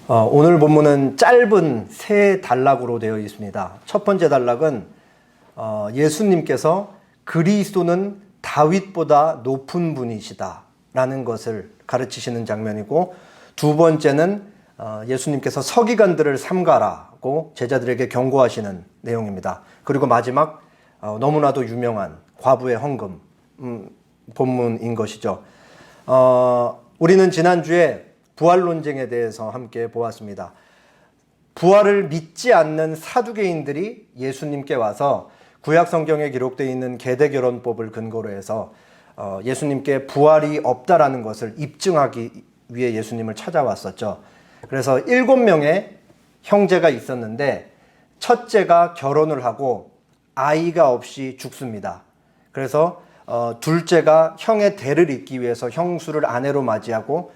오늘 본문은 짧은 세 단락으로 되어 있습니다. 첫 번째 단락은 예수님께서 그리스도는 다윗보다 높은 분이시다 라는 것을 가르치시는 장면이고, 두 번째는 예수님께서 서기관들을 삼가라고 제자들에게 경고하시는 내용입니다. 그리고 마지막 너무나도 유명한 과부의 헌금 본문인 것이죠. 우리는 지난주에 부활 논쟁에 대해서 함께 보았습니다. 부활을 믿지 않는 사두개인들이 예수님께 와서 구약 성경에 기록되어 있는 계대결혼법을 근거로 해서 예수님께 부활이 없다라는 것을 입증하기 위해 예수님을 찾아왔었죠. 그래서 7명의 형제가 있었는데 첫째가 결혼을 하고 아이가 없이 죽습니다. 그래서 둘째가 형의 대를 잇기 위해서 형수를 아내로 맞이하고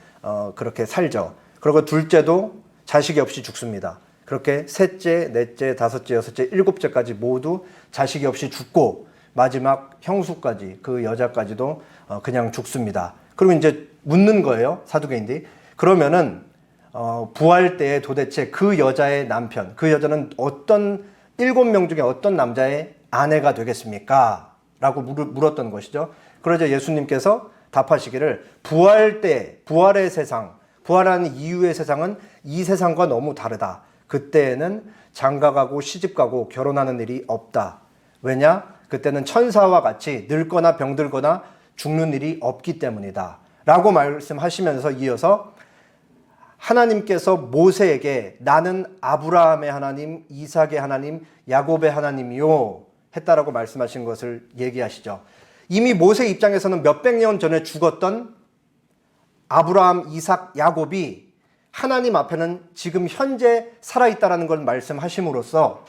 그렇게 살죠. 그리고 둘째도 자식이 없이 죽습니다. 그렇게 셋째, 넷째, 다섯째, 여섯째, 일곱째까지 모두 자식이 없이 죽고 마지막 형수까지, 그 여자까지도 그냥 죽습니다. 그리고 이제 묻는 거예요, 사두개인들이. 그러면은 부활 때에 도대체 그 여자의 남편, 그 여자는 어떤 7명 중에 어떤 남자의 아내가 되겠습니까? 라고 물었던 것이죠. 그러자 예수님께서 답하시기를, 부활 때, 부활의 세상, 부활하는 이후의 세상은 이 세상과 너무 다르다. 그때에는 장가가고 시집가고 결혼하는 일이 없다. 왜냐? 그때는 천사와 같이 늙거나 병들거나 죽는 일이 없기 때문이다 라고 말씀하시면서 이어서 하나님께서 모세에게 나는 아브라함의 하나님, 이삭의 하나님, 야곱의 하나님이요 했다라고 말씀하신 것을 얘기하시죠. 이미 모세 입장에서는 몇백 년 전에 죽었던 아브라함, 이삭, 야곱이 하나님 앞에는 지금 현재 살아있다라는 걸 말씀하심으로써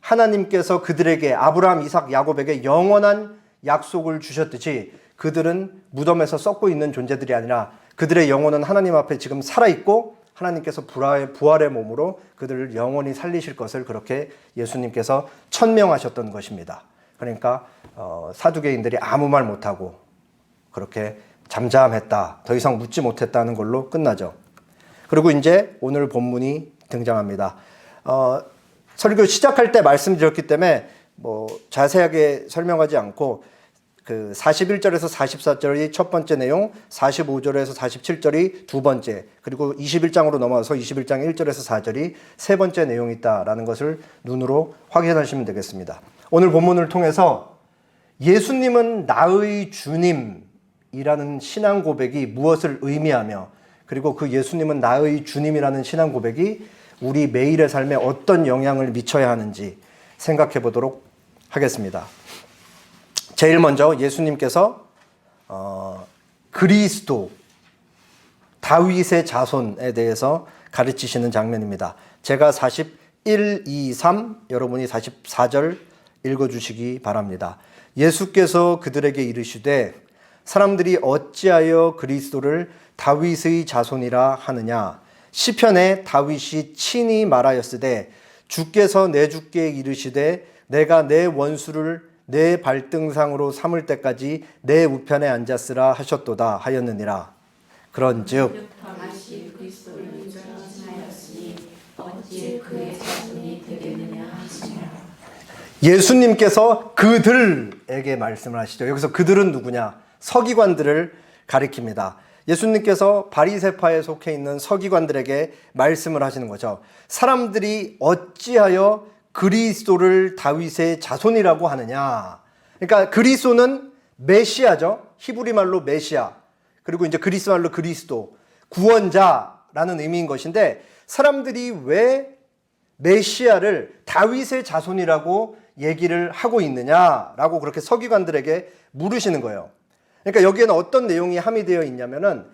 하나님께서 그들에게, 아브라함, 이삭, 야곱에게 영원한 약속을 주셨듯이 그들은 무덤에서 썩고 있는 존재들이 아니라 그들의 영혼은 하나님 앞에 지금 살아있고 하나님께서 부활의 몸으로 그들을 영원히 살리실 것을 그렇게 예수님께서 천명하셨던 것입니다. 그러니까 사두개인들이 아무 말 못하고 그렇게 잠잠했다, 더 이상 묻지 못했다는 걸로 끝나죠. 그리고 이제 오늘 본문이 등장합니다. 설교 시작할 때 말씀드렸기 때문에 자세하게 설명하지 않고 그 41절에서 44절이 첫 번째 내용, 45절에서 47절이 두 번째, 그리고 21장으로 넘어와서 21장 1절에서 4절이 세 번째 내용이 있다라는 것을 눈으로 확인하시면 되겠습니다. 오늘 본문을 통해서 예수님은 나의 주님이라는 신앙 고백이 무엇을 의미하며, 그리고 그 예수님은 나의 주님이라는 신앙 고백이 우리 매일의 삶에 어떤 영향을 미쳐야 하는지 생각해 보도록 하겠습니다. 제일 먼저 예수님께서 그리스도, 다윗의 자손에 대해서 가르치시는 장면입니다. 제가 41, 2, 3, 여러분이 44절 읽어주시기 바랍니다. 예수께서 그들에게 이르시되 사람들이 어찌하여 그리스도를 다윗의 자손이라 하느냐. 시편에 다윗이 친히 말하였으되 주께서 내 주께 이르시되 내가 내 원수를 내 발등상으로 삼을 때까지 내 우편에 앉았으라 하셨도다 하였느니라. 그런즉 다윗이 그리스도를 인정하였으니 어찌 그의 자손이 되겠느냐 하시니라. 예수님께서 그들에게 말씀을 하시죠. 여기서 그들은 누구냐? 서기관들을 가리킵니다. 예수님께서 바리새파에 속해 있는 서기관들에게 말씀을 하시는 거죠. 사람들이 어찌하여 그리스도를 다윗의 자손이라고 하느냐. 그러니까 그리스도는 메시아죠. 히브리 말로 메시아. 그리고 이제 그리스 말로 그리스도, 구원자라는 의미인 것인데, 사람들이 왜 메시아를 다윗의 자손이라고 얘기를 하고 있느냐라고 그렇게 서기관들에게 물으시는 거예요. 그러니까 여기에는 어떤 내용이 함의되어 있냐면은,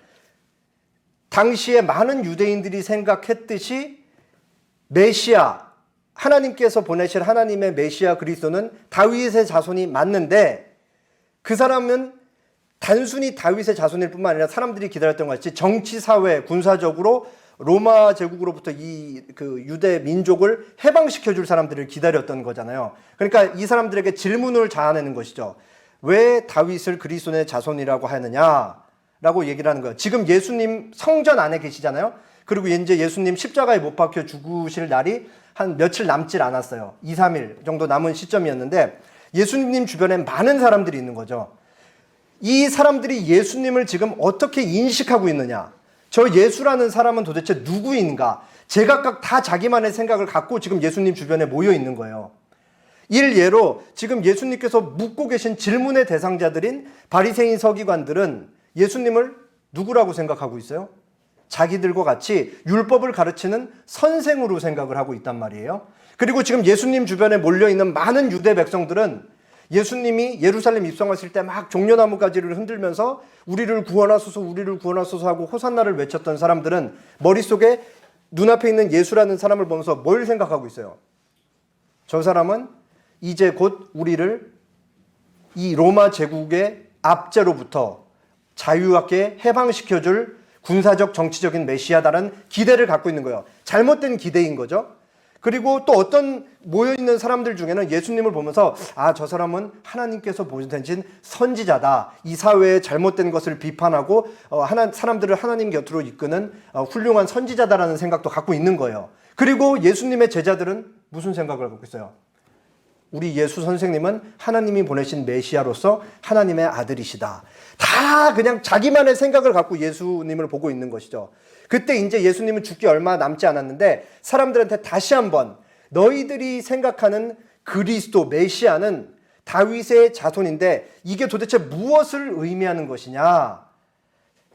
당시에 많은 유대인들이 생각했듯이 메시아, 하나님께서 보내실 하나님의 메시아 그리스도는 다윗의 자손이 맞는데, 그 사람은 단순히 다윗의 자손일 뿐만 아니라 사람들이 기다렸던 것 같이 정치, 사회, 군사적으로 로마 제국으로부터 그 유대 민족을 해방시켜 줄 사람들을 기다렸던 거잖아요. 그러니까 이 사람들에게 질문을 자아내는 것이죠. 왜 다윗을 그리스도의 자손이라고 하느냐라고 얘기를 하는 거예요. 지금 예수님 성전 안에 계시잖아요. 그리고 이제 예수님 십자가에 못 박혀 죽으실 날이 한 며칠 남질 않았어요. 2, 3일 정도 남은 시점이었는데 예수님 주변에 많은 사람들이 있는 거죠. 이 사람들이 예수님을 지금 어떻게 인식하고 있느냐? 저 예수라는 사람은 도대체 누구인가? 제각각 다 자기만의 생각을 갖고 지금 예수님 주변에 모여 있는 거예요. 일예로 지금 예수님께서 묻고 계신 질문의 대상자들인 바리새인 서기관들은 예수님을 누구라고 생각하고 있어요? 자기들과 같이 율법을 가르치는 선생으로 생각을 하고 있단 말이에요. 그리고 지금 예수님 주변에 몰려있는 많은 유대 백성들은 예수님이 예루살렘 입성하실 때 막 종려나무 가지를 흔들면서 우리를 구원하소서 우리를 구원하소서 하고 호산나를 외쳤던 사람들은 머릿속에 눈앞에 있는 예수라는 사람을 보면서 뭘 생각하고 있어요? 저 사람은 이제 곧 우리를 이 로마 제국의 압제로부터 자유하게 해방시켜줄 군사적 정치적인 메시아다라는 기대를 갖고 있는 거예요. 잘못된 기대인 거죠. 그리고 또 어떤 모여있는 사람들 중에는 예수님을 보면서 저 사람은 하나님께서 보내신 선지자다. 이 사회의 잘못된 것을 비판하고 사람들을 하나님 곁으로 이끄는 훌륭한 선지자다라는 생각도 갖고 있는 거예요. 그리고 예수님의 제자들은 무슨 생각을 갖고 있어요? 우리 예수 선생님은 하나님이 보내신 메시아로서 하나님의 아들이시다. 다 그냥 자기만의 생각을 갖고 예수님을 보고 있는 것이죠. 그때 이제 예수님은 죽기 얼마 남지 않았는데 사람들한테 다시 한번 너희들이 생각하는 그리스도 메시아는 다윗의 자손인데 이게 도대체 무엇을 의미하는 것이냐?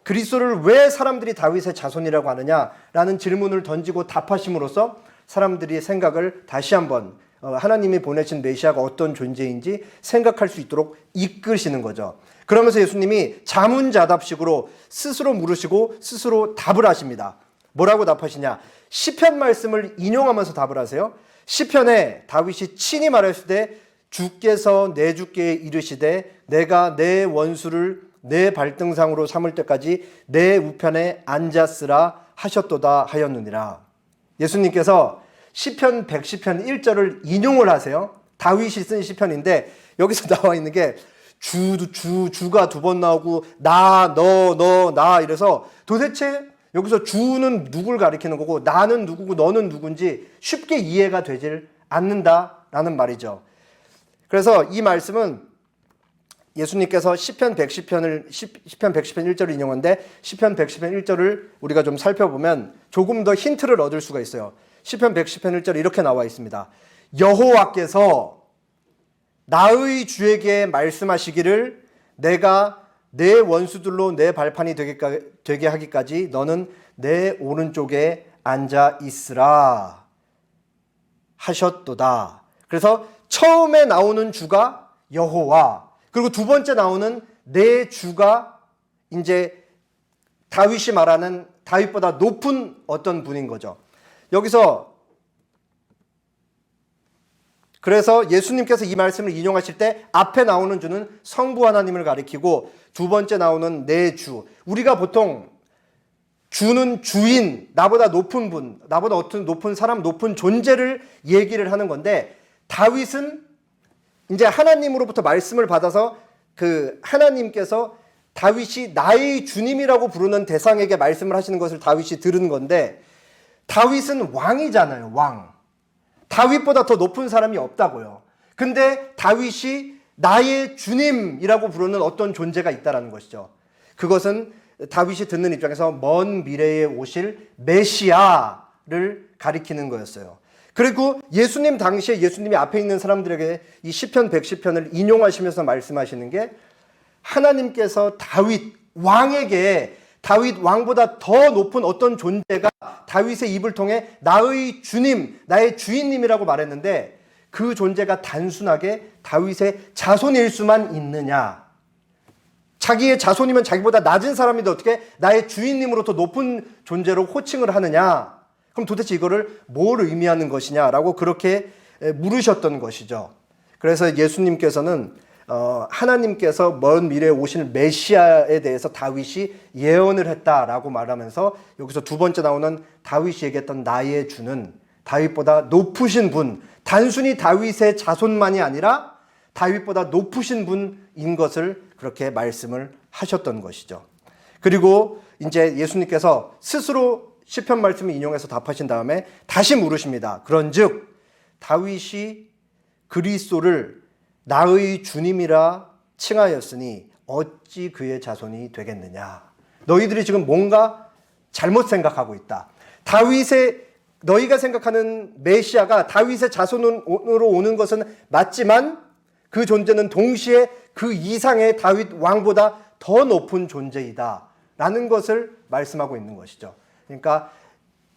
그리스도를 왜 사람들이 다윗의 자손이라고 하느냐라는 질문을 던지고 답하심으로써 사람들이 생각을 다시 한번 하나님이 보내신 메시아가 어떤 존재인지 생각할 수 있도록 이끄시는 거죠. 그러면서 예수님이 자문자답식으로 스스로 물으시고 스스로 답을 하십니다. 뭐라고 답하시냐? 시편 말씀을 인용하면서 답을 하세요. 시편에 다윗이 친히 말했을 때 주께서 내 주께 이르시되 내가 내 원수를 내 발등상으로 삼을 때까지 내 우편에 앉았으라 하셨도다 하였느니라. 예수님께서 시편 110편 1절을 인용을 하세요. 다윗이 쓴 시편인데 여기서 나와 있는 게 주가 두 번 나오고 나, 너, 나 이래서 도대체 여기서 주는 누굴 가리키는 거고 나는 누구고 너는 누군지 쉽게 이해가 되질 않는다라는 말이죠. 그래서 이 말씀은 예수님께서 시편 110편 1절을 인용한데 시편 110편 1절을 우리가 좀 살펴보면 조금 더 힌트를 얻을 수가 있어요. 시편 110편 1절에 이렇게 나와 있습니다. 여호와께서 나의 주에게 말씀하시기를 내가 내 원수들로 내 발판이 되게 하기까지 너는 내 오른쪽에 앉아 있으라 하셨도다. 그래서 처음에 나오는 주가 여호와, 그리고 두 번째 나오는 내 주가 이제 다윗이 말하는 다윗보다 높은 어떤 분인 거죠. 여기서 그래서 예수님께서 이 말씀을 인용하실 때 앞에 나오는 주는 성부 하나님을 가리키고 두 번째 나오는 내 주, 우리가 보통 주는 주인, 나보다 높은 분, 나보다 어떤 높은 사람, 높은 존재를 얘기를 하는 건데 다윗은 이제 하나님으로부터 말씀을 받아서 그 하나님께서 다윗이 나의 주님이라고 부르는 대상에게 말씀을 하시는 것을 다윗이 들은 건데 다윗은 왕이잖아요. 왕. 다윗보다 더 높은 사람이 없다고요. 근데 다윗이 나의 주님이라고 부르는 어떤 존재가 있다는 것이죠. 그것은 다윗이 듣는 입장에서 먼 미래에 오실 메시아를 가리키는 거였어요. 그리고 예수님 당시에 예수님이 앞에 있는 사람들에게 이 시편 110편을 인용하시면서 말씀하시는 게 하나님께서 다윗 왕에게 다윗 왕보다 더 높은 어떤 존재가 다윗의 입을 통해 나의 주님, 나의 주인님이라고 말했는데 그 존재가 단순하게 다윗의 자손일 수만 있느냐? 자기의 자손이면 자기보다 낮은 사람인데 어떻게 나의 주인님으로 더 높은 존재로 호칭을 하느냐? 그럼 도대체 이거를 뭘 의미하는 것이냐라고 그렇게 물으셨던 것이죠. 그래서 예수님께서는 하나님께서 먼 미래에 오실 메시아에 대해서 다윗이 예언을 했다라고 말하면서 여기서 두 번째 나오는 다윗이 얘기했던 나의 주는 다윗보다 높으신 분, 단순히 다윗의 자손만이 아니라 다윗보다 높으신 분인 것을 그렇게 말씀을 하셨던 것이죠. 그리고 이제 예수님께서 스스로 시편 말씀을 인용해서 답하신 다음에 다시 물으십니다. 그런즉 다윗이 그리스도를 나의 주님이라 칭하였으니 어찌 그의 자손이 되겠느냐. 너희들이 지금 뭔가 잘못 생각하고 있다. 너희가 생각하는 메시아가 다윗의 자손으로 오는 것은 맞지만 그 존재는 동시에 그 이상의 다윗 왕보다 더 높은 존재이다 라는 것을 말씀하고 있는 것이죠. 그러니까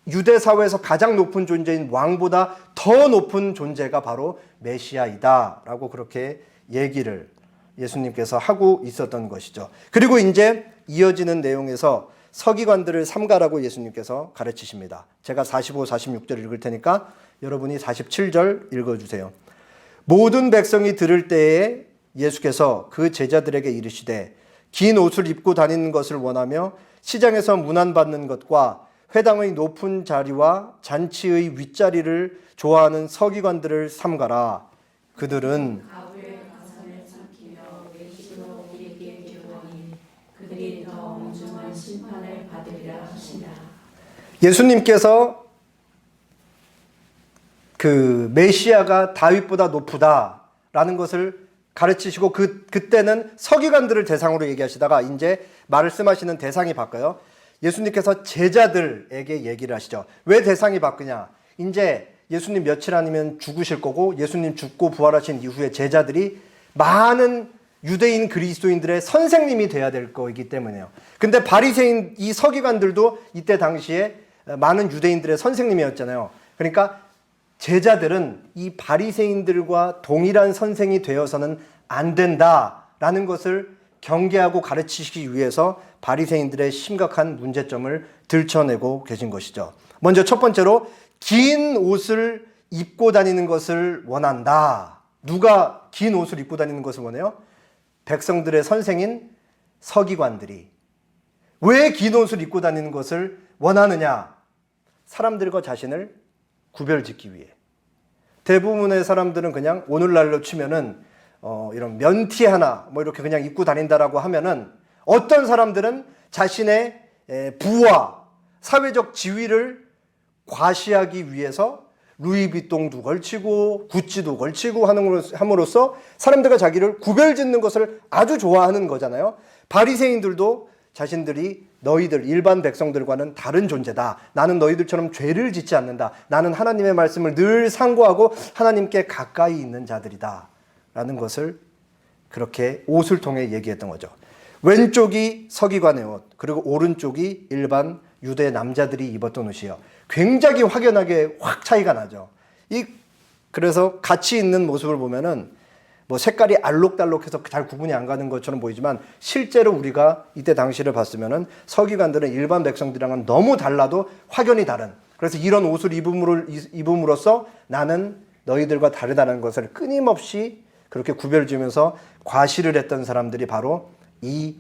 유대 사회에서 가장 높은 존재인 왕보다 더 높은 존재가 바로 메시아이다 라고 그렇게 얘기를 예수님께서 하고 있었던 것이죠. 그리고 이제 이어지는 내용에서 서기관들을 삼가라고 예수님께서 가르치십니다. 제가 45, 46절 읽을 테니까 여러분이 47절 읽어주세요. 모든 백성이 들을 때에 예수께서 그 제자들에게 이르시되 긴 옷을 입고 다니는 것을 원하며 시장에서 문안받는 것과 회당의 높은 자리와 잔치의 윗자리를 좋아하는 서기관들을 삼가라. 그들은 아우의 가산을 삼키며 외식으로 우리에게 기르거니 그들이 더 엄중한 심판을 받으리라 하시나. 예수님께서 그 메시아가 다윗보다 높다라는 것을 가르치시고 그때는 서기관들을 대상으로 얘기하시다가 이제 말씀하시는 대상이 바뀌어요. 예수님께서 제자들에게 얘기를 하시죠. 왜 대상이 바뀌냐? 이제 예수님 며칠 아니면 죽으실 거고 예수님 죽고 부활하신 이후에 제자들이 많은 유대인 그리스도인들의 선생님이 돼야 될 거이기 때문에요. 근데 바리새인 이 서기관들도 이때 당시에 많은 유대인들의 선생님이었잖아요. 그러니까 제자들은 이 바리새인들과 동일한 선생이 되어서는 안 된다라는 것을 경계하고 가르치시기 위해서 바리새인들의 심각한 문제점을 들춰내고 계신 것이죠. 먼저 첫 번째로 긴 옷을 입고 다니는 것을 원한다. 누가 긴 옷을 입고 다니는 것을 원해요? 백성들의 선생인 서기관들이. 왜 긴 옷을 입고 다니는 것을 원하느냐? 사람들과 자신을 구별짓기 위해. 대부분의 사람들은 그냥 오늘날로 치면은 이런 면티 하나 뭐 이렇게 그냥 입고 다닌다라고 하면은 어떤 사람들은 자신의 부와 사회적 지위를 과시하기 위해서 루이비통도 걸치고 구찌도 걸치고 함으로써 사람들과 자기를 구별짓는 것을 아주 좋아하는 거잖아요. 바리새인들도 자신들이 너희들 일반 백성들과는 다른 존재다. 나는 너희들처럼 죄를 짓지 않는다. 나는 하나님의 말씀을 늘 상고하고 하나님께 가까이 있는 자들이다. 라는 것을 그렇게 옷을 통해 얘기했던 거죠. 왼쪽이 서기관의 옷, 그리고 오른쪽이 일반 유대 남자들이 입었던 옷이에요. 굉장히 확연하게 확 차이가 나죠. 그래서 같이 있는 모습을 보면은 뭐 색깔이 알록달록해서 잘 구분이 안 가는 것처럼 보이지만 실제로 우리가 이때 당시를 봤으면은 서기관들은 일반 백성들이랑은 너무 달라도 확연히 다른. 그래서 이런 옷을 입음으로써 나는 너희들과 다르다는 것을 끊임없이 그렇게 구별지으면서 과시를 했던 사람들이 바로 이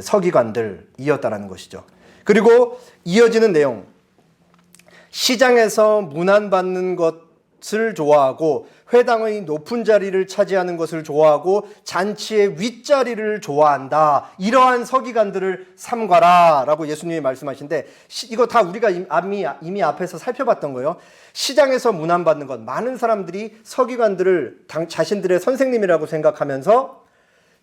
서기관들이었다라는 것이죠. 그리고 이어지는 내용. 시장에서 문안받는 것을 좋아하고 회당의 높은 자리를 차지하는 것을 좋아하고 잔치의 윗자리를 좋아한다. 이러한 서기관들을 삼가라 라고 예수님이 말씀하신데 이거 다 우리가 이미 앞에서 살펴봤던 거예요. 시장에서 문안받는 것. 많은 사람들이 서기관들을 자신들의 선생님이라고 생각하면서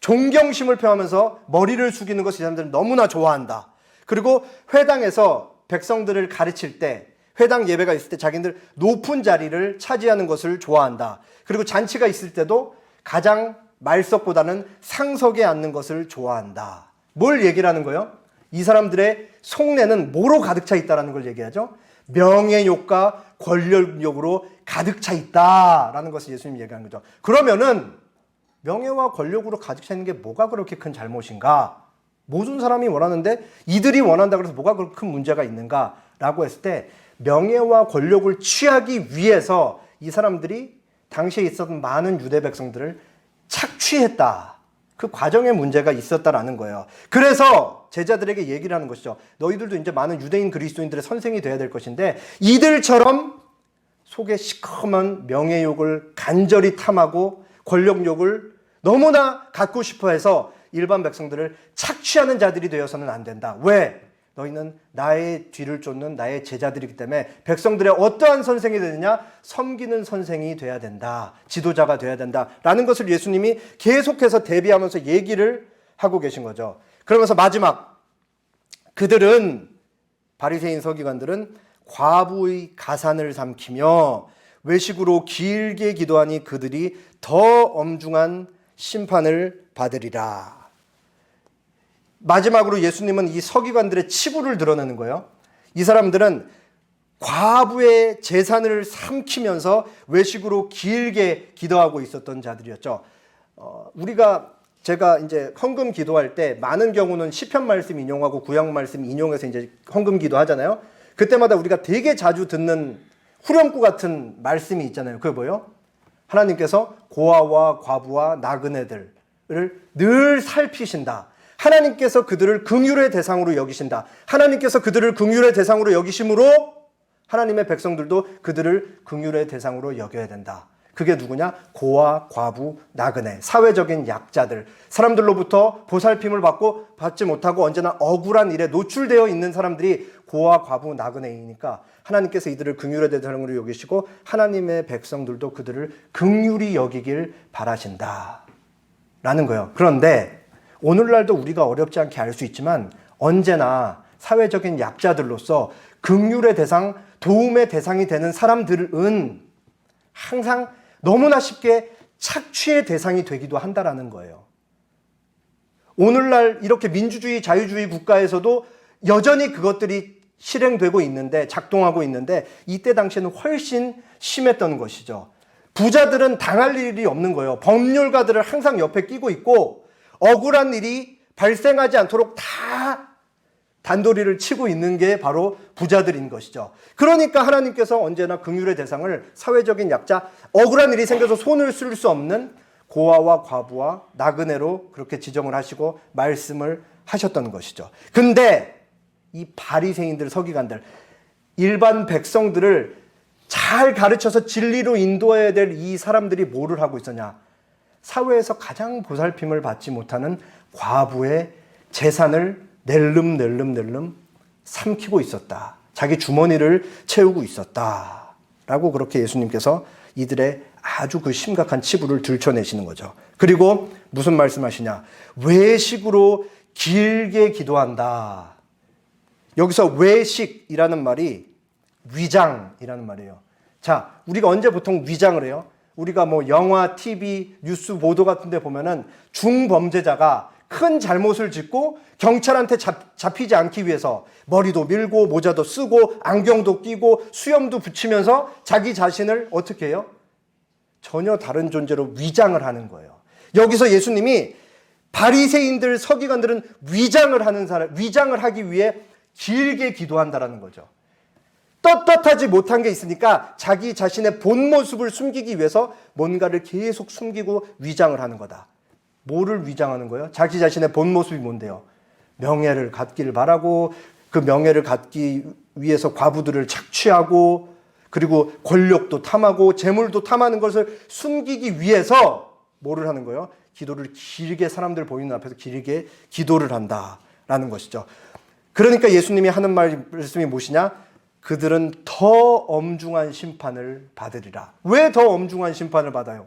존경심을 표하면서 머리를 숙이는 것을 사람들은 너무나 좋아한다. 그리고 회당에서 백성들을 가르칠 때 회당 예배가 있을 때 자기들 높은 자리를 차지하는 것을 좋아한다. 그리고 잔치가 있을 때도 가장 말석보다는 상석에 앉는 것을 좋아한다. 뭘 얘기를 하는 거예요? 이 사람들의 속내는 뭐로 가득 차 있다는 걸 얘기하죠. 명예욕과 권력욕으로 가득 차 있다라는 것을 예수님이 얘기하는 거죠. 그러면은 명예와 권력으로 가득 차 있는 게 뭐가 그렇게 큰 잘못인가? 모든 사람이 원하는데 이들이 원한다 그래서 뭐가 그렇게 큰 문제가 있는가라고 했을 때 명예와 권력을 취하기 위해서 이 사람들이 당시에 있었던 많은 유대 백성들을 착취했다. 그 과정에 문제가 있었다라는 거예요. 그래서 제자들에게 얘기를 하는 것이죠. 너희들도 이제 많은 유대인 그리스도인들의 선생이 돼야 될 것인데 이들처럼 속에 시커먼 명예욕을 간절히 탐하고 권력욕을 너무나 갖고 싶어 해서 일반 백성들을 착취하는 자들이 되어서는 안 된다. 왜? 너희는 나의 뒤를 쫓는 나의 제자들이기 때문에 백성들의 어떠한 선생이 되느냐? 섬기는 선생이 돼야 된다. 지도자가 돼야 된다라는 것을 예수님이 계속해서 대비하면서 얘기를 하고 계신 거죠. 그러면서 마지막, 그들은, 바리새인 서기관들은 과부의 가산을 삼키며 외식으로 길게 기도하니 그들이 더 엄중한 심판을 받으리라. 마지막으로 예수님은 이 서기관들의 치부를 드러내는 거예요. 이 사람들은 과부의 재산을 삼키면서 외식으로 길게 기도하고 있었던 자들이었죠. 제가 이제 헌금 기도할 때 많은 경우는 시편 말씀 인용하고 구약 말씀 인용해서 이제 헌금 기도하잖아요. 그때마다 우리가 되게 자주 듣는 후렴구 같은 말씀이 있잖아요. 그게 뭐예요? 하나님께서 고아와 과부와 나그네들을 늘 살피신다. 하나님께서 그들을 긍휼의 대상으로 여기신다. 하나님께서 그들을 긍휼의 대상으로 여기심으로 하나님의 백성들도 그들을 긍휼의 대상으로 여겨야 된다. 그게 누구냐? 고아, 과부, 나그네, 사회적인 약자들, 사람들로부터 보살핌을 받지 못하고 언제나 억울한 일에 노출되어 있는 사람들이 고아, 과부, 나그네이니까 하나님께서 이들을 긍휼의 대상으로 여기시고 하나님의 백성들도 그들을 긍휼히 여기길 바라신다 라는 거예요. 그런데 오늘날도 우리가 어렵지 않게 알 수 있지만 언제나 사회적인 약자들로서 긍휼의 대상, 도움의 대상이 되는 사람들은 항상 너무나 쉽게 착취의 대상이 되기도 한다라는 거예요. 오늘날 이렇게 민주주의, 자유주의 국가에서도 여전히 그것들이 실행되고 있는데, 작동하고 있는데 이때 당시에는 훨씬 심했던 것이죠. 부자들은 당할 일이 없는 거예요. 법률가들을 항상 옆에 끼고 있고 억울한 일이 발생하지 않도록 다 단도리를 치고 있는 게 바로 부자들인 것이죠. 그러니까 하나님께서 언제나 긍휼의 대상을 사회적인 약자, 억울한 일이 생겨서 손을 쓸 수 없는 고아와 과부와 나그네로 그렇게 지정을 하시고 말씀을 하셨던 것이죠. 근데 이 바리새인들, 서기관들, 일반 백성들을 잘 가르쳐서 진리로 인도해야 될 이 사람들이 뭐를 하고 있었냐? 사회에서 가장 보살핌을 받지 못하는 과부의 재산을 낼름 삼키고 있었다. 자기 주머니를 채우고 있었다. 라고 그렇게 예수님께서 이들의 아주 그 심각한 치부를 들춰내시는 거죠. 그리고 무슨 말씀하시냐? 외식으로 길게 기도한다. 여기서 외식이라는 말이 위장이라는 말이에요. 자, 우리가 언제 보통 위장을 해요? 우리가 뭐 영화, TV, 뉴스 보도 같은 데 보면은 중범죄자가 큰 잘못을 짓고 경찰한테 잡히지 않기 위해서 머리도 밀고 모자도 쓰고 안경도 끼고 수염도 붙이면서 자기 자신을 어떻게 해요? 전혀 다른 존재로 위장을 하는 거예요. 여기서 예수님이 바리새인들, 서기관들은 위장을 하기 위해 길게 기도한다라는 거죠. 떳떳하지 못한 게 있으니까 자기 자신의 본 모습을 숨기기 위해서 뭔가를 계속 숨기고 위장을 하는 거다. 뭐를 위장하는 거예요? 자기 자신의 본 모습이 뭔데요? 명예를 갖기를 바라고 그 명예를 갖기 위해서 과부들을 착취하고 그리고 권력도 탐하고 재물도 탐하는 것을 숨기기 위해서 뭐를 하는 거예요? 기도를 길게 사람들 보이는 앞에서 길게 기도를 한다라는 것이죠. 그러니까 예수님이 하는 말씀이 무엇이냐? 그들은 더 엄중한 심판을 받으리라. 왜 더 엄중한 심판을 받아요?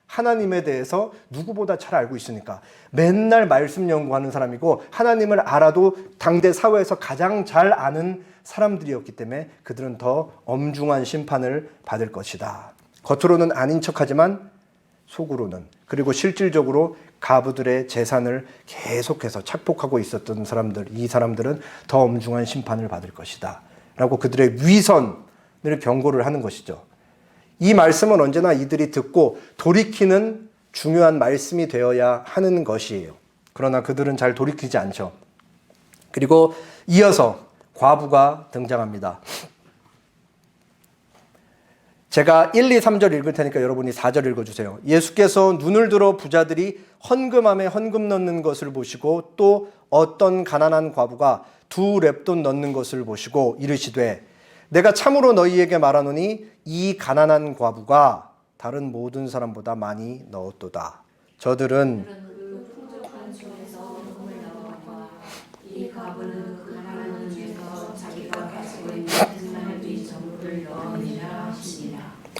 하나님에 대해서 누구보다 잘 알고 있으니까. 맨날 말씀 연구하는 사람이고 하나님을 알아도 당대 사회에서 가장 잘 아는 사람들이었기 때문에 그들은 더 엄중한 심판을 받을 것이다. 겉으로는 아닌 척하지만 속으로는, 그리고 실질적으로 가부들의 재산을 계속해서 착복하고 있었던 사람들, 이 사람들은 더 엄중한 심판을 받을 것이다 라고 그들의 위선을 경고를 하는 것이죠. 이 말씀은 언제나 이들이 듣고 돌이키는 중요한 말씀이 되어야 하는 것이에요. 그러나 그들은 잘 돌이키지 않죠. 그리고 이어서 과부가 등장합니다. 제가 1, 2, 3절 읽을 테니까 여러분이 4절 읽어주세요. 예수께서 눈을 들어 부자들이 헌금함에 헌금 넣는 것을 보시고 또 어떤 가난한 과부가 2렙돈 넣는 것을 보시고 이르시되 내가 참으로 너희에게 말하노니 이 가난한 과부가 다른 모든 사람보다 많이 넣었도다. 저들은 그 풍족한 손에서 헌금을 넣었고 이 과부는 그 가난한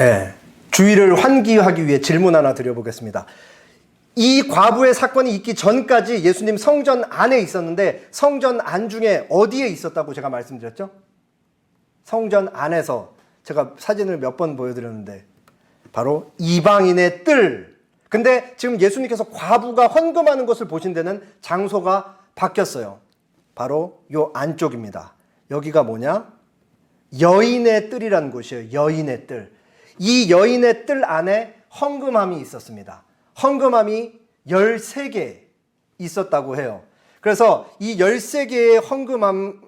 네, 주의를 환기하기 위해 질문 하나 드려보겠습니다. 이 과부의 사건이 있기 전까지 예수님 성전 안에 있었는데 성전 안중에 어디에 있었다고 제가 말씀드렸죠? 성전 안에서 제가 사진을 몇 번 보여드렸는데 바로 이방인의 뜰. 근데 지금 예수님께서 과부가 헌금하는 것을 보신 데는 장소가 바뀌었어요. 바로 요 안쪽입니다. 여기가 뭐냐? 여인의 뜰이라는 곳이에요. 여인의 뜰. 이 여인의 뜰 안에 헌금함이 있었습니다. 헌금함이 13개 있었다고 해요. 그래서 이 13개의 헌금함이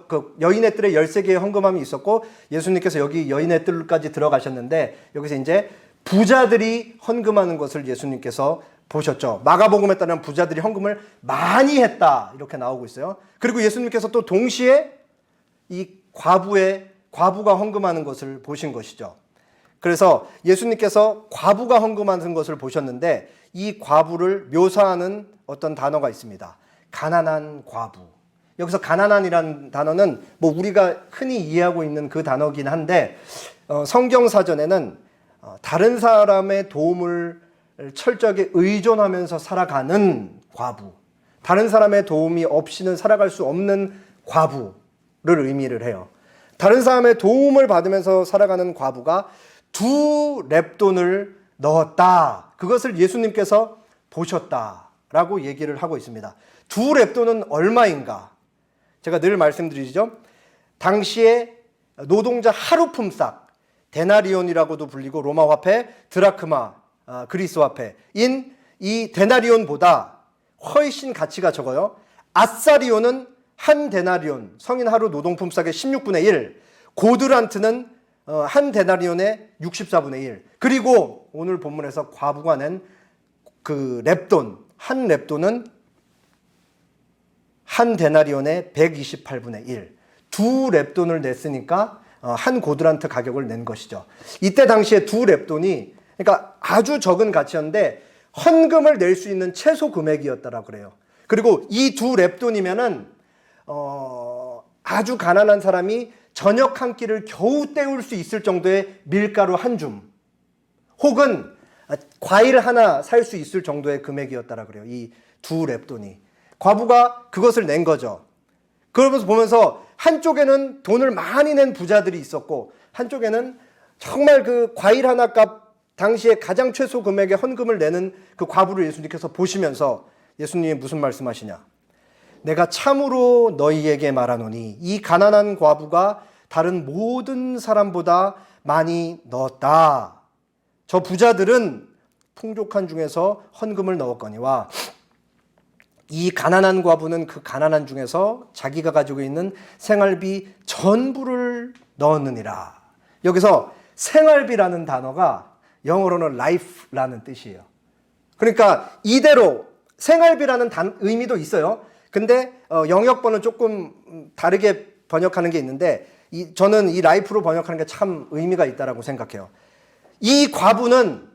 그 여인의 뜰에 13개의 헌금함이 있었고 예수님께서 여기 여인의 뜰까지 들어가셨는데 여기서 이제 부자들이 헌금하는 것을 예수님께서 보셨죠. 마가복음에 따르면 부자들이 헌금을 많이 했다 이렇게 나오고 있어요. 그리고 예수님께서 또 동시에 이 과부가 헌금하는 것을 보신 것이죠. 그래서 예수님께서 과부가 헌금하는 것을 보셨는데 이 과부를 묘사하는 어떤 단어가 있습니다. 가난한 과부. 여기서 가난한이라는 단어는 뭐 우리가 흔히 이해하고 있는 그 단어긴 한데 성경 사전에는 다른 사람의 도움을 철저하게 의존하면서 살아가는 과부, 다른 사람의 도움이 없이는 살아갈 수 없는 과부를 의미를 해요. 다른 사람의 도움을 받으면서 살아가는 과부가 2렙돈을 넣었다. 그것을 예수님께서 보셨다라고 얘기를 하고 있습니다. 2렙돈은 얼마인가? 제가 늘 말씀드리죠. 당시에 노동자 하루 품삯, 데나리온이라고도 불리고 로마 화폐, 드라크마, 그리스 화폐인 이 데나리온보다 훨씬 가치가 적어요. 아사리온은 한 데나리온, 성인 하루 노동 품삯의 16분의 1, 고드란트는 한 데나리온의 64분의 1. 그리고 오늘 본문에서 과부가 낸 그 렙돈, 한 렙돈은 한 데나리온의 128분의 1. 2렙돈을 냈으니까 한 고드란트 가격을 낸 것이죠. 이때 당시에 2렙돈이 그러니까 아주 적은 가치였는데 헌금을 낼 수 있는 최소 금액이었다라고 그래요. 그리고 이 2렙돈이면은 아주 가난한 사람이 저녁 한 끼를 겨우 때울 수 있을 정도의 밀가루 한 줌, 혹은 과일 하나 살 수 있을 정도의 금액이었다라고 그래요. 이 2렙돈이. 과부가 그것을 낸 거죠. 그러면서 보면서 한쪽에는 돈을 많이 낸 부자들이 있었고 한쪽에는 정말 그 과일 하나 값 당시에 가장 최소 금액의 헌금을 내는 그 과부를 예수님께서 보시면서 예수님이 무슨 말씀하시냐? 내가 참으로 너희에게 말하노니 이 가난한 과부가 다른 모든 사람보다 많이 넣었다. 저 부자들은 풍족한 중에서 헌금을 넣었거니와 이 가난한 과부는 그 가난한 중에서 자기가 가지고 있는 생활비 전부를 넣었느니라. 여기서 생활비라는 단어가 영어로는 life라는 뜻이에요. 그러니까 이대로 생활비라는 의미도 있어요. 근데 영역번은 조금 다르게 번역하는 게 있는데 저는 이 life로 번역하는 게 참 의미가 있다라고 생각해요. 이 과부는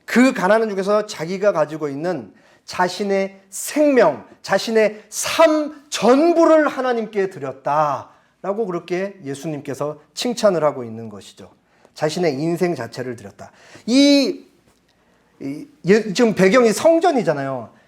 그 가난한 중에서 자기가 가지고 있는 자신의 생명, 자신의 삶 전부를 하나님께 드렸다라고 그렇게 예수님께서 칭찬을 하고 있는 것이죠. 자신의 인생 자체를 드렸다. 지금 배경이 성전이잖아요.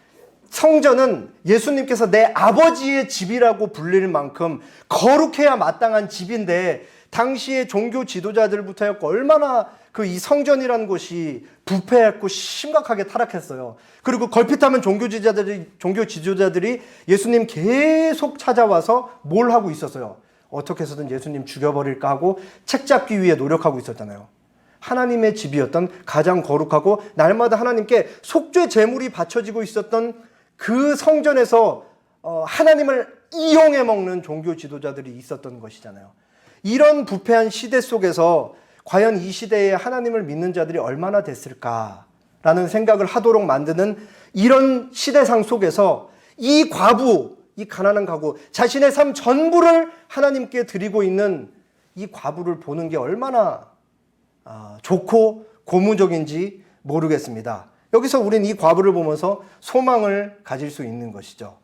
성전은 예수님께서 내 아버지의 집이라고 불릴 만큼 거룩해야 마땅한 집인데 당시의 종교 지도자들부터 해서 얼마나 이 성전이라는 곳이 부패했고 심각하게 타락했어요. 그리고 걸핏하면 종교 지도자들이 예수님 계속 찾아와서 뭘 하고 있었어요? 어떻게 해서든 예수님 죽여버릴까 하고 책잡기 위해 노력하고 있었잖아요. 하나님의 집이었던 가장 거룩하고 날마다 하나님께 속죄 제물이 바쳐지고 있었던 그 성전에서 하나님을 이용해 먹는 종교 지도자들이 있었던 것이잖아요. 이런 부패한 시대 속에서 과연 이 시대에 하나님을 믿는 자들이 얼마나 됐을까라는 생각을 하도록 만드는 이런 시대상 속에서 이 과부, 이 가난한 과부, 자신의 삶 전부를 하나님께 드리고 있는 이 과부를 보는 게 얼마나 좋고 고무적인지 모르겠습니다. 여기서 우린 이 과부를 보면서 소망을 가질 수 있는 것이죠.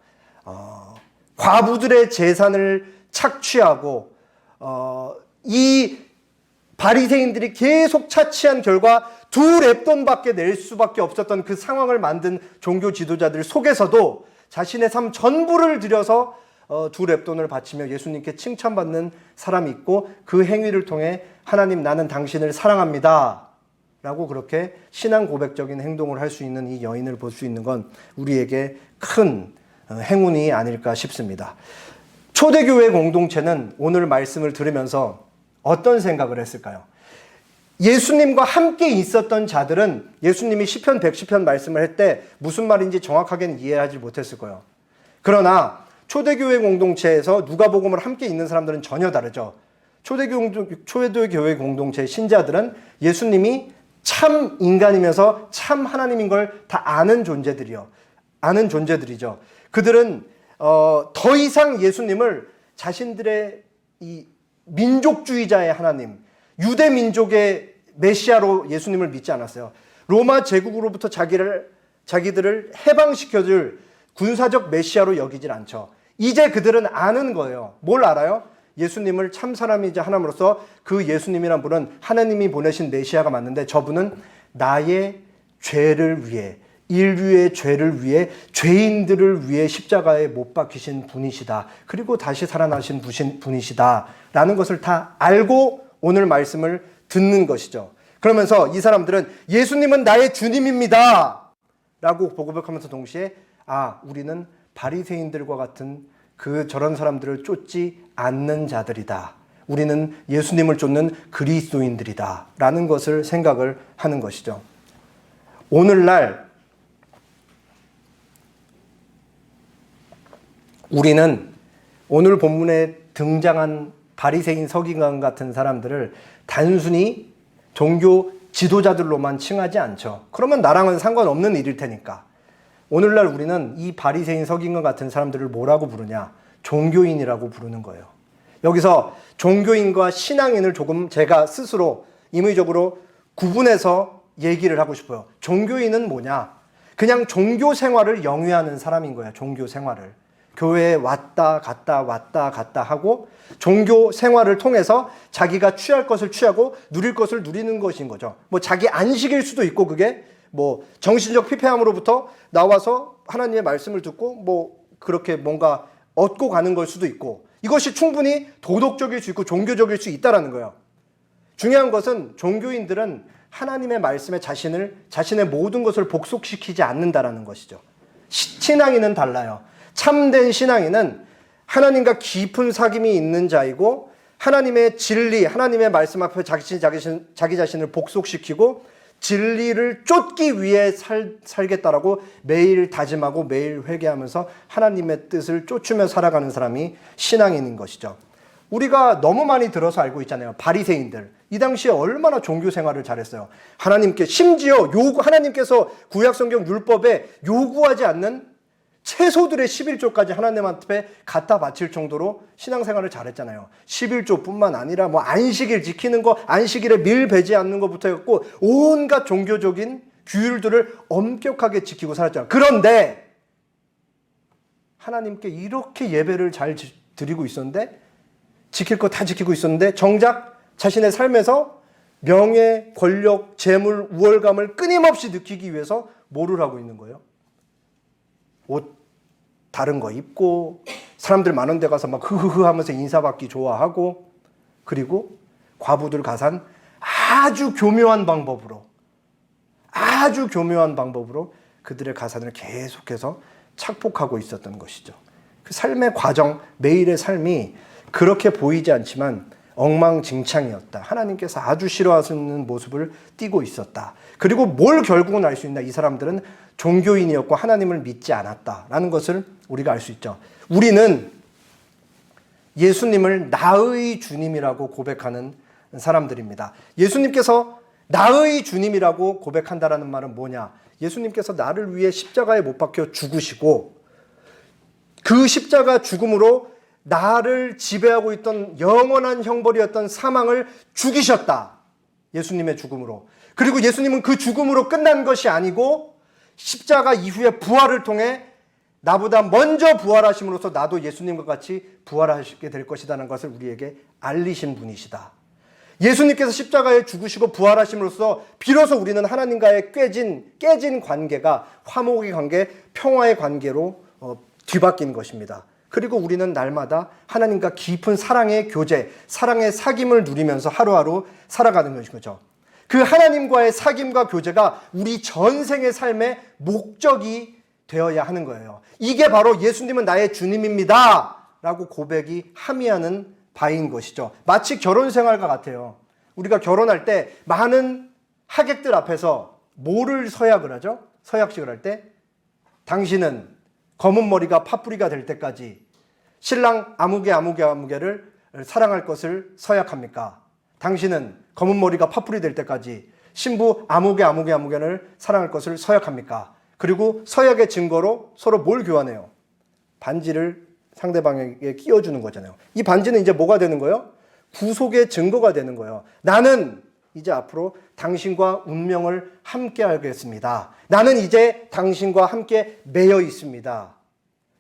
과부들의 재산을 착취하고 이 바리새인들이 계속 차치한 결과 2렙돈밖에 낼 수밖에 없었던 그 상황을 만든 종교 지도자들 속에서도 자신의 삶 전부를 들여서 2렙돈을 바치며 예수님께 칭찬받는 사람이 있고, 그 행위를 통해 하나님, 나는 당신을 사랑합니다 라고 그렇게 신앙 고백적인 행동을 할 수 있는 이 여인을 볼 수 있는 건 우리에게 큰 행운이 아닐까 싶습니다. 초대교회 공동체는 오늘 말씀을 들으면서 어떤 생각을 했을까요? 예수님과 함께 있었던 자들은 예수님이 시편 110편 말씀을 할 때 무슨 말인지 정확하게는 이해하지 못했을 거예요. 그러나 초대교회 공동체에서 누가복음을 함께 있는 사람들은 전혀 다르죠. 초대교회 공동체의 신자들은 예수님이 참 인간이면서 참 하나님인 걸 다 아는 존재들이죠. 그들은 더 이상 예수님을 자신들의 이 민족주의자의 하나님, 유대 민족의 메시아로 예수님을 믿지 않았어요. 로마 제국으로부터 자기들을 해방시켜줄 군사적 메시아로 여기질 않죠. 이제 그들은 아는 거예요. 뭘 알아요? 예수님을 참 사람이자 하나님으로서 그 예수님이란 분은 하나님이 보내신 메시아가 맞는데, 저분은 나의 죄를 위해, 인류의 죄를 위해, 죄인들을 위해 십자가에 못 박히신 분이시다. 그리고 다시 살아나신 분이시다 라는 것을 다 알고 오늘 말씀을 듣는 것이죠. 그러면서 이 사람들은 예수님은 나의 주님입니다 라고 고백하면서 동시에 우리는 바리새인들과 같은 저런 사람들을 쫓지 않는 자들이다. 우리는 예수님을 쫓는 그리스도인들이다 라는 것을 생각을 하는 것이죠. 오늘날 우리는 오늘 본문에 등장한 바리새인 서기관 같은 사람들을 단순히 종교 지도자들로만 칭하지 않죠. 그러면 나랑은 상관없는 일일 테니까. 오늘날 우리는 이 바리새인 서기관 같은 사람들을 뭐라고 부르냐? 종교인이라고 부르는 거예요. 여기서 종교인과 신앙인을 조금 제가 스스로 임의적으로 구분해서 얘기를 하고 싶어요. 종교인은 뭐냐? 그냥 종교 생활을 영위하는 사람인 거예요. 종교 생활을. 교회에 왔다 갔다 하고 종교 생활을 통해서 자기가 취할 것을 취하고 누릴 것을 누리는 것인 거죠. 뭐 자기 안식일 수도 있고, 그게 뭐 정신적 피폐함으로부터 나와서 하나님의 말씀을 듣고 뭐 그렇게 뭔가 얻고 가는 걸 수도 있고, 이것이 충분히 도덕적일 수 있고 종교적일 수 있다라는 거예요. 중요한 것은 종교인들은 하나님의 말씀에 자신의 모든 것을 복속시키지 않는다라는 것이죠. 신앙인은 달라요. 참된 신앙인은 하나님과 깊은 사귐이 있는 자이고, 하나님의 진리, 하나님의 말씀 앞에 자기 자신을 복속시키고 진리를 쫓기 위해 살겠다라고 매일 다짐하고 매일 회개하면서 하나님의 뜻을 쫓으며 살아가는 사람이 신앙인인 것이죠. 우리가 너무 많이 들어서 알고 있잖아요. 바리새인들. 이 당시에 얼마나 종교 생활을 잘했어요. 심지어 하나님께서 구약성경 율법에 요구하지 않는 채소들의 11조까지 하나님 앞에 갖다 바칠 정도로 신앙생활을 잘했잖아요. 11조뿐만 아니라 뭐 안식일 지키는 거, 안식일에 밀 베지 않는 것부터 해갖고 온갖 종교적인 규율들을 엄격하게 지키고 살았잖아요. 그런데 하나님께 이렇게 예배를 잘 드리고 있었는데, 지킬 거 다 지키고 있었는데, 정작 자신의 삶에서 명예, 권력, 재물, 우월감을 끊임없이 느끼기 위해서 뭐를 하고 있는 거예요? 옷 다른 거 입고 사람들 많은 데 가서 막 흐흐흐 하면서 인사받기 좋아하고, 그리고 과부들 가산 아주 교묘한 방법으로 그들의 가산을 계속해서 착복하고 있었던 것이죠. 그 삶의 과정, 매일의 삶이 그렇게 보이지 않지만 엉망진창이었다. 하나님께서 아주 싫어하시는 모습을 띠고 있었다. 그리고 뭘 결국은 알 수 있나? 이 사람들은 종교인이었고 하나님을 믿지 않았다라는 것을 우리가 알 수 있죠. 우리는 예수님을 나의 주님이라고 고백하는 사람들입니다. 예수님께서 나의 주님이라고 고백한다라는 말은 뭐냐? 예수님께서 나를 위해 십자가에 못 박혀 죽으시고, 그 십자가 죽음으로 나를 지배하고 있던 영원한 형벌이었던 사망을 죽이셨다. 예수님의 죽음으로. 그리고 예수님은 그 죽음으로 끝난 것이 아니고 십자가 이후에 부활을 통해 나보다 먼저 부활하심으로써 나도 예수님과 같이 부활하시게 될 것이라는 것을 우리에게 알리신 분이시다. 예수님께서 십자가에 죽으시고 부활하심으로써 비로소 우리는 하나님과의 깨진 관계가 화목의 관계, 평화의 관계로 뒤바뀐 것입니다. 그리고 우리는 날마다 하나님과 깊은 사랑의 교제, 사랑의 사귐을 누리면서 하루하루 살아가는 것인 거죠. 그 하나님과의 사귐과 교제가 우리 전생의 삶의 목적이 되어야 하는 거예요. 이게 바로 예수님은 나의 주님입니다 라고 고백이 함의하는 바인 것이죠. 마치 결혼 생활과 같아요. 우리가 결혼할 때 많은 하객들 앞에서 뭐를 서약을 하죠? 서약식을 할 때 당신은 검은 머리가 파뿌리가 될 때까지 신랑 아무개를 사랑할 것을 서약합니까? 당신은 검은 머리가 파뿌리 될 때까지 신부 아무개를 사랑할 것을 서약합니까? 그리고 서약의 증거로 서로 뭘 교환해요? 반지를 상대방에게 끼워주는 거잖아요. 이 반지는 이제 뭐가 되는 거예요? 구속의 증거가 되는 거예요. 나는 이제 앞으로 당신과 운명을 함께 하겠습니다. 나는 이제 당신과 함께 매여 있습니다.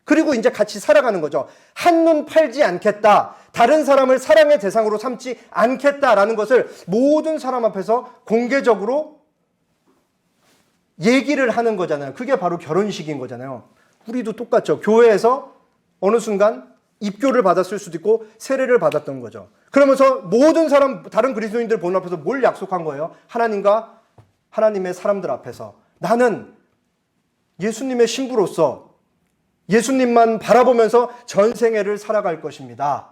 그리고 이제 같이 살아가는 거죠. 한눈 팔지 않겠다. 다른 사람을 사랑의 대상으로 삼지 않겠다라는 것을 모든 사람 앞에서 공개적으로 얘기를 하는 거잖아요. 그게 바로 결혼식인 거잖아요. 우리도 똑같죠. 교회에서 어느 순간 입교를 받았을 수도 있고 세례를 받았던 거죠. 그러면서 모든 사람, 다른 그리스도인들 보는 앞에서 뭘 약속한 거예요? 하나님과 하나님의 사람들 앞에서 나는 예수님의 신부로서 예수님만 바라보면서 전생애를 살아갈 것입니다.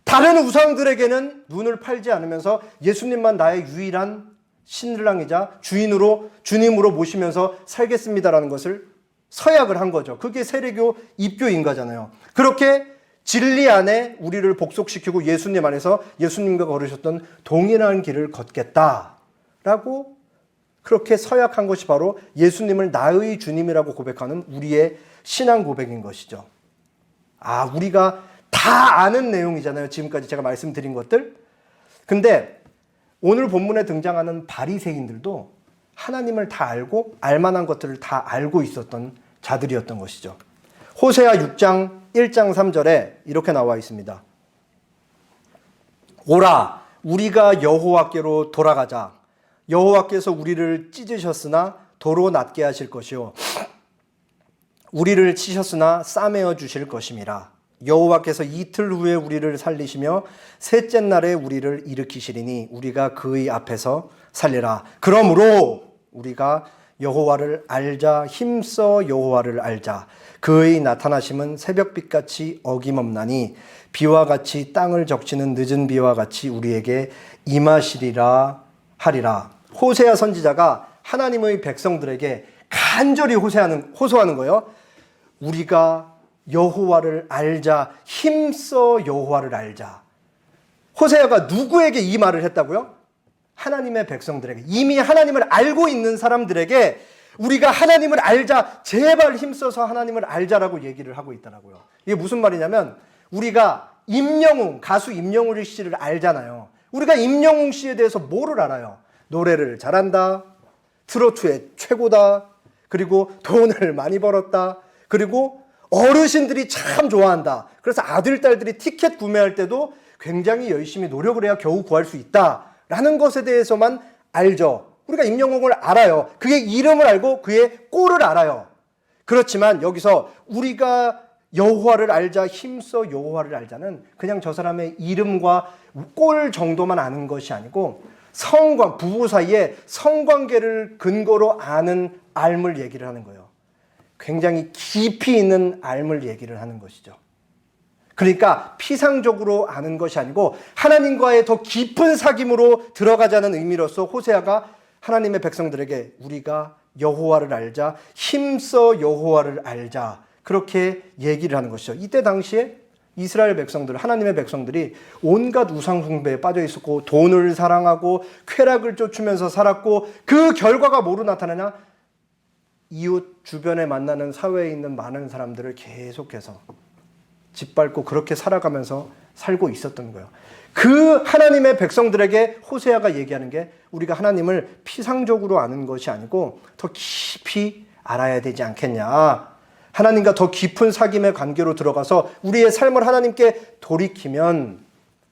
다른 우상들에게는 눈을 팔지 않으면서 예수님만 나의 유일한 신랑이자 주님으로 모시면서 살겠습니다라는 것을 서약을 한 거죠. 그게 세례교 입교인 거잖아요. 그렇게 진리 안에 우리를 복속시키고 예수님 안에서 예수님과 걸으셨던 동일한 길을 걷겠다라고 그렇게 서약한 것이 바로 예수님을 나의 주님이라고 고백하는 우리의 신앙 고백인 것이죠. 우리가 다 아는 내용이잖아요. 지금까지 제가 말씀드린 것들. 근데 오늘 본문에 등장하는 바리새인들도 하나님을 다 알고 알만한 것들을 다 알고 있었던 자들이었던 것이죠. 호세아 6장 1장 3절에 이렇게 나와 있습니다. 오라 우리가 여호와께로 돌아가자. 여호와께서 우리를 찢으셨으나 도로 낫게 하실 것이요 우리를 치셨으나 싸매어 주실 것임이라. 여호와께서 이틀 후에 우리를 살리시며 셋째 날에 우리를 일으키시리니 우리가 그의 앞에서 살리라. 그러므로 우리가 여호와를 알자. 힘써 여호와를 알자. 그의 나타나심은 새벽빛같이 어김없나니 비와 같이 땅을 적시는 늦은 비와 같이 우리에게 임하시리라 하리라. 호세아 선지자가 하나님의 백성들에게 간절히 호소하는 거예요. 우리가 여호와를 알자. 힘써 여호와를 알자. 호세아가 누구에게 이 말을 했다고요? 하나님의 백성들에게, 이미 하나님을 알고 있는 사람들에게 우리가 하나님을 알자. 제발 힘써서 하나님을 알자라고 얘기를 하고 있더라고요. 이게 무슨 말이냐면 우리가 가수 임영웅 씨를 알잖아요. 우리가 임영웅 씨에 대해서 뭐를 알아요? 노래를 잘한다. 트로트의 최고다. 그리고 돈을 많이 벌었다. 그리고 어르신들이 참 좋아한다. 그래서 아들, 딸들이 티켓 구매할 때도 굉장히 열심히 노력을 해야 겨우 구할 수 있다라는 것에 대해서만 알죠. 우리가 임영웅을 알아요. 그의 이름을 알고 그의 꼴을 알아요. 그렇지만 여기서 우리가 여호와를 알자, 힘써 여호와를 알자는 그냥 저 사람의 이름과 꼴 정도만 아는 것이 아니고 부부 사이에 성관계를 근거로 아는 알물 얘기를 하는 거예요. 굉장히 깊이 있는 알물 얘기를 하는 것이죠. 그러니까 피상적으로 아는 것이 아니고 하나님과의 더 깊은 사귐으로 들어가자는 의미로서 호세아가 하나님의 백성들에게 우리가 여호와를 알자, 힘써 여호와를 알자, 그렇게 얘기를 하는 것이죠. 이때 당시에 이스라엘 백성들, 하나님의 백성들이 온갖 우상 숭배에 빠져 있었고 돈을 사랑하고 쾌락을 쫓으면서 살았고 그 결과가 뭐로 나타나냐? 이웃 주변에 만나는 사회에 있는 많은 사람들을 계속해서 짓밟고 그렇게 살아가면서 살고 있었던 거예요. 그 하나님의 백성들에게 호세아가 얘기하는 게 우리가 하나님을 피상적으로 아는 것이 아니고 더 깊이 알아야 되지 않겠냐. 하나님과 더 깊은 사귐의 관계로 들어가서 우리의 삶을 하나님께 돌이키면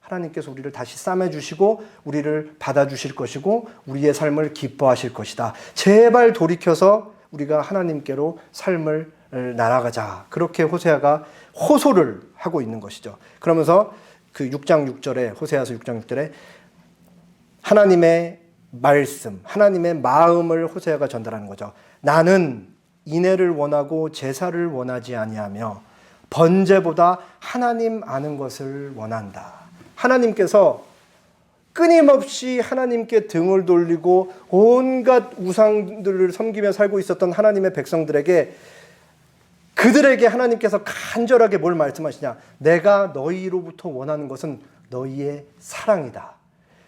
하나님께서 우리를 다시 싸매주시고 우리를 받아주실 것이고 우리의 삶을 기뻐하실 것이다. 제발 돌이켜서 우리가 하나님께로 삶을 날아가자. 그렇게 호세아가 호소를 하고 있는 것이죠. 그러면서 그 6장 6절에 호세아서 6장 6절에 하나님의 말씀, 하나님의 마음을 호세아가 전달하는 거죠. 나는 인애를 원하고 제사를 원하지 아니하며 번제보다 하나님 아는 것을 원한다. 하나님께서 끊임없이 하나님께 등을 돌리고 온갖 우상들을 섬기며 살고 있었던 하나님의 백성들에게 그들에게 하나님께서 간절하게 뭘 말씀하시냐? 내가 너희로부터 원하는 것은 너희의 사랑이다.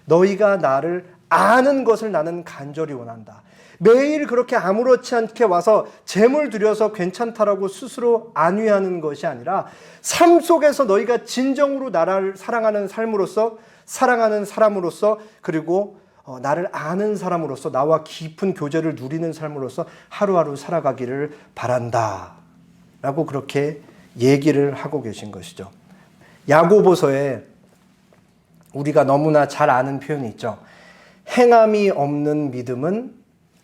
너희가 나를 아는 것을 나는 간절히 원한다. 매일 그렇게 아무렇지 않게 와서 제물 드려서 괜찮다라고 스스로 안위하는 것이 아니라 삶 속에서 너희가 진정으로 나를 사랑하는 삶으로서 사랑하는 사람으로서 그리고 나를 아는 사람으로서 나와 깊은 교제를 누리는 삶으로서 하루하루 살아가기를 바란다 라고 그렇게 얘기를 하고 계신 것이죠. 야고보서에 우리가 너무나 잘 아는 표현이 있죠. 행함이 없는 믿음은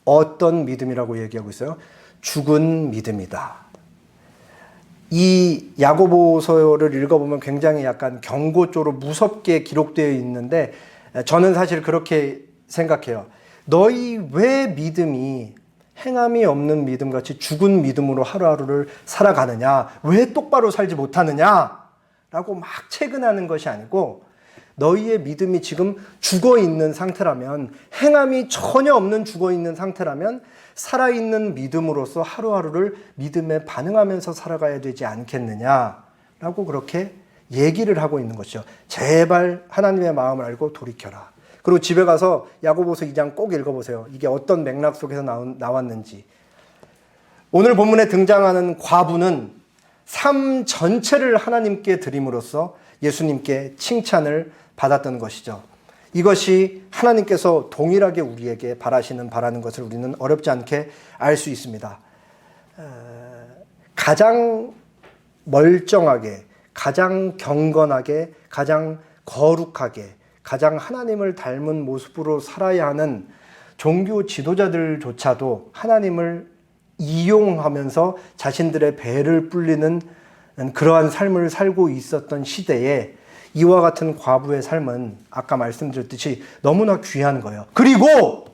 어떤 믿음이라고 얘기하고 있어요? 죽은 믿음이다. 이 야고보서를 읽어보면 굉장히 약간 경고조로 무섭게 기록되어 있는데 저는 사실 그렇게 생각해요. 너희 왜 믿음이 행함이 없는 믿음같이 죽은 믿음으로 하루하루를 살아가느냐? 왜 똑바로 살지 못하느냐? 라고 막 채근하는 것이 아니고 너희의 믿음이 지금 죽어있는 상태라면 행함이 전혀 없는 죽어있는 상태라면 살아있는 믿음으로서 하루하루를 믿음에 반응하면서 살아가야 되지 않겠느냐라고 그렇게 얘기를 하고 있는 것이죠. 제발 하나님의 마음을 알고 돌이켜라. 그리고 집에 가서 야고보서 2장 꼭 읽어보세요. 이게 어떤 맥락 속에서 나왔는지. 오늘 본문에 등장하는 과부는 삶 전체를 하나님께 드림으로써 예수님께 칭찬을 받았던 것이죠. 이것이 하나님께서 동일하게 우리에게 바라는 것을 우리는 어렵지 않게 알 수 있습니다. 가장 멀쩡하게, 가장 경건하게, 가장 거룩하게, 가장 하나님을 닮은 모습으로 살아야 하는 종교 지도자들조차도 하나님을 이용하면서 자신들의 배를 불리는 그러한 삶을 살고 있었던 시대에 이와 같은 과부의 삶은 아까 말씀드렸듯이 너무나 귀한 거예요. 그리고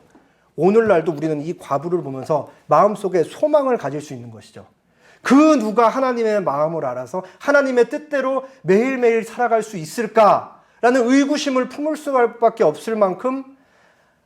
오늘날도 우리는 이 과부를 보면서 마음속에 소망을 가질 수 있는 것이죠. 그 누가 하나님의 마음을 알아서 하나님의 뜻대로 매일매일 살아갈 수 있을까라는 의구심을 품을 수밖에 없을 만큼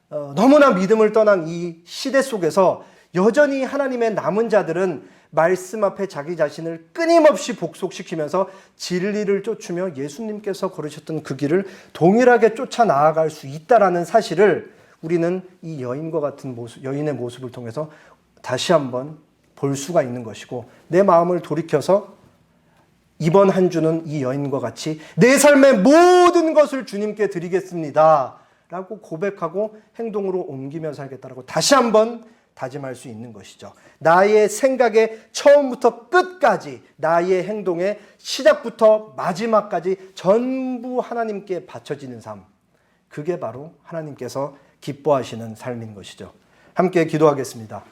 너무나 믿음을 떠난 이 시대 속에서 여전히 하나님의 남은 자들은 말씀 앞에 자기 자신을 끊임없이 복속시키면서 진리를 쫓으며 예수님께서 걸으셨던 그 길을 동일하게 쫓아 나아갈 수 있다라는 사실을 우리는 이 여인과 같은 모습, 여인의 모습을 통해서 다시 한번 볼 수가 있는 것이고 내 마음을 돌이켜서 이번 한 주는 이 여인과 같이 내 삶의 모든 것을 주님께 드리겠습니다 라고 고백하고 행동으로 옮기며 살겠다라고 다시 한번 다짐할 수 있는 것이죠. 나의 생각의 처음부터 끝까지 나의 행동의 시작부터 마지막까지 전부 하나님께 바쳐지는 삶. 그게 바로 하나님께서 기뻐하시는 삶인 것이죠. 함께 기도하겠습니다.